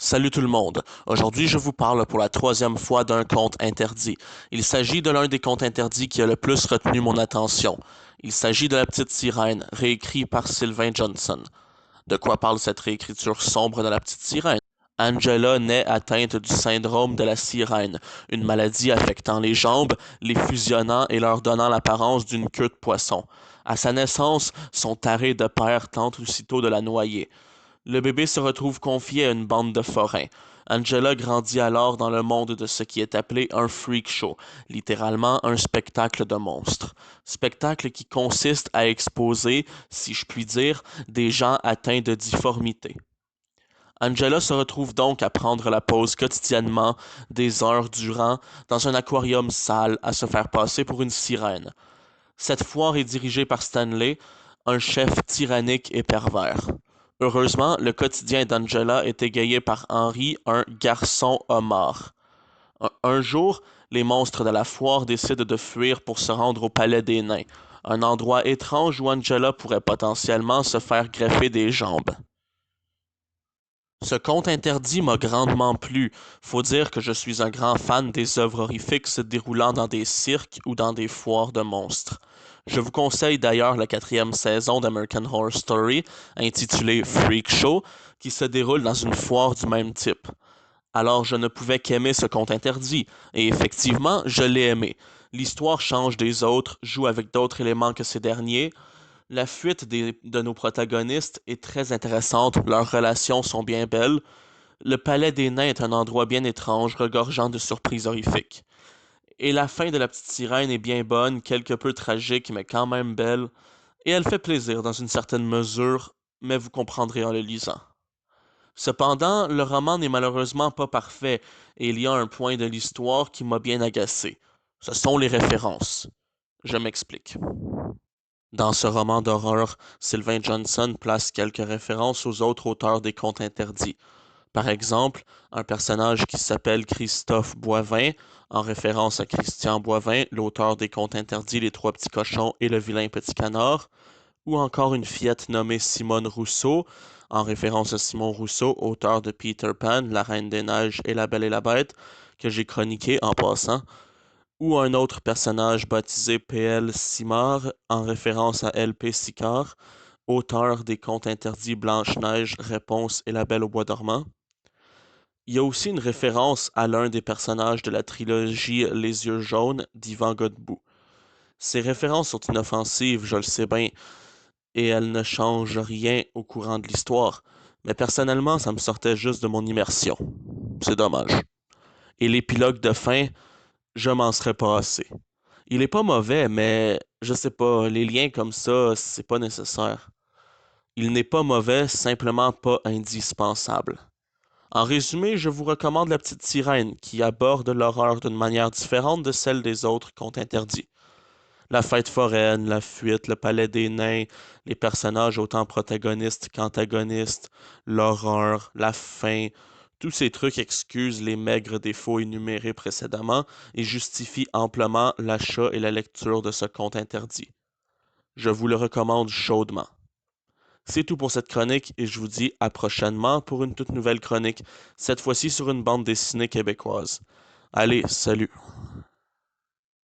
Salut tout le monde. Aujourd'hui, je vous parle pour la troisième fois d'un conte interdit. Il s'agit de l'un des contes interdits qui a le plus retenu mon attention. Il s'agit de La Petite Sirène, réécrit par Sylvain Johnson. De quoi parle cette réécriture sombre de La Petite Sirène? Angela naît atteinte du syndrome de la sirène, une maladie affectant les jambes, les fusionnant et leur donnant l'apparence d'une queue de poisson. À sa naissance, son taré de père tente aussitôt de la noyer. Le bébé se retrouve confié à une bande de forains. Angela grandit alors dans le monde de ce qui est appelé un freak show, littéralement un spectacle de monstres. Spectacle qui consiste à exposer, si je puis dire, des gens atteints de difformité. Angela se retrouve donc à prendre la pause quotidiennement, des heures durant, dans un aquarium sale, à se faire passer pour une sirène. Cette foire est dirigée par Stanley, un chef tyrannique et pervers. Heureusement, le quotidien d'Angela est égayé par Henry, un garçon homard. Un jour, les monstres de la foire décident de fuir pour se rendre au Palais des Nains, un endroit étrange où Angela pourrait potentiellement se faire greffer des jambes. Ce conte interdit m'a grandement plu. Faut dire que je suis un grand fan des œuvres horrifiques se déroulant dans des cirques ou dans des foires de monstres. Je vous conseille d'ailleurs la quatrième saison d'American Horror Story, intitulée Freak Show, qui se déroule dans une foire du même type. Alors je ne pouvais qu'aimer ce conte interdit, et effectivement, je l'ai aimé. L'histoire change des autres, joue avec d'autres éléments que ces derniers, la fuite de nos protagonistes est très intéressante, leurs relations sont bien belles. Le palais des nains est un endroit bien étrange, regorgeant de surprises horrifiques. Et la fin de la petite sirène est bien bonne, quelque peu tragique, mais quand même belle. Et elle fait plaisir dans une certaine mesure, mais vous comprendrez en le lisant. Cependant, le roman n'est malheureusement pas parfait, et il y a un point de l'histoire qui m'a bien agacé. Ce sont les références. Je m'explique. Dans ce roman d'horreur, Sylvain Johnson place quelques références aux autres auteurs des contes interdits. Par exemple, un personnage qui s'appelle Christophe Boivin, en référence à Christian Boivin, l'auteur des contes interdits Les Trois Petits Cochons et Le Vilain Petit Canard, ou encore une fillette nommée Simone Rousseau, en référence à Simon Rousseau, auteur de Peter Pan, La Reine des Neiges et La Belle et la Bête, que j'ai chroniqué en passant, ou un autre personnage baptisé P.L. Simard, en référence à L.P. Sicard, auteur des contes interdits Blanche-Neige, Réponse et La Belle au Bois dormant. Il y a aussi une référence à l'un des personnages de la trilogie Les Yeux jaunes d'Yvan Godbout. Ces références sont inoffensives, je le sais bien, et elles ne changent rien au courant de l'histoire, mais personnellement, ça me sortait juste de mon immersion. C'est dommage. Et l'épilogue de fin, je m'en serais passé. Il est pas mauvais, mais je sais pas, les liens comme ça, c'est pas nécessaire. Il n'est pas mauvais, simplement pas indispensable. En résumé, je vous recommande La Petite Sirène, qui aborde l'horreur d'une manière différente de celle des autres contes interdits. La fête foraine, la fuite, le palais des nains, les personnages autant protagonistes qu'antagonistes, l'horreur, la faim, tous ces trucs excusent les maigres défauts énumérés précédemment et justifient amplement l'achat et la lecture de ce conte interdit. Je vous le recommande chaudement. C'est tout pour cette chronique et je vous dis à prochainement pour une toute nouvelle chronique, cette fois-ci sur une bande dessinée québécoise. Allez, salut!